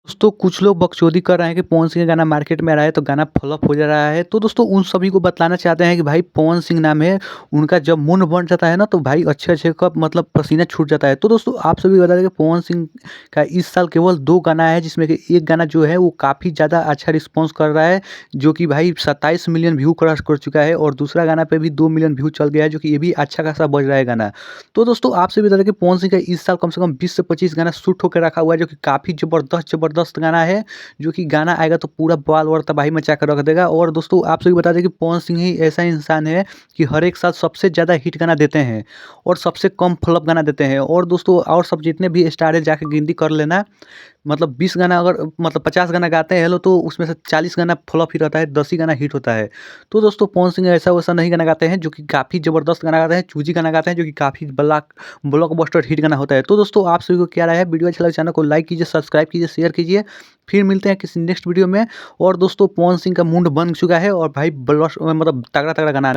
दोस्तों कुछ लोग बकचोदी कर रहे हैं कि पवन सिंह का गाना मार्केट में आ रहा है तो गाना फ्लॉप हो जा रहा है। तो दोस्तों उन सभी को बतलाना चाहते हैं कि भाई पवन सिंह नाम है, उनका जब मुंड बन जाता है ना तो भाई अच्छे-अच्छे का मतलब पसीना छूट जाता है। तो दोस्तों आप सभी बता दें कि पवन सिंह का इस साल केवल 2 गाना है, जिसमें कि एक गाना जो है वो काफ़ी ज़्यादा अच्छा रिस्पॉन्स कर रहा है, जो कि भाई 27 मिलियन व्यू क्रॉस कर चुका है, और दूसरा गाना पे भी 2 मिलियन व्यू चल गया है, जो कि ये भी अच्छा खासा बज रहा है गाना। तो दोस्तों आपसे भी बता दें कि पवन सिंह का इस साल कम से कम 20 से 25 गाना शूट होके रखा हुआ है, जो कि काफ़ी ज़बरदस्त ज़बरदस्त गाना है, जो कि गाना आएगा तो पूरा बवाल और तबाही मचा कर रख देगा। और दोस्तों आप सभी बता दें कि पवन सिंह ही ऐसा इंसान है कि हर एक साल सबसे ज़्यादा हिट गाना देते हैं और सबसे कम फ्लॉप गाना देते हैं। और दोस्तों और सब जितने भी स्टार है जाके गिनती कर लेना, मतलब 20 गाना अगर मतलब 50 गाना गाते हैं तो उसमें से 40 गाना फ्लॉप ही रहता है, 10 ही गाना हिट होता है। तो दोस्तों पवन सिंह ऐसा-वैसा नहीं गाना गाते हैं, जो कि काफ़ी ज़बरदस्त गाना गाते हैं, चूज़ी गाना गाते हैं, जो कि काफ़ी ब्लॉकबस्टर हिट गाना होता है। तो दोस्तों आप सभी को क्या राय है? वीडियो अच्छा लगे चैनल को लाइक कीजिए, सब्सक्राइब कीजिए, शेयर कीजिए। फिर मिलते हैं किसी नेक्स्ट वीडियो में। और दोस्तों पवन सिंह का मुंड बन चुका है और भाई मतलब तगड़ा-तगड़ा गाना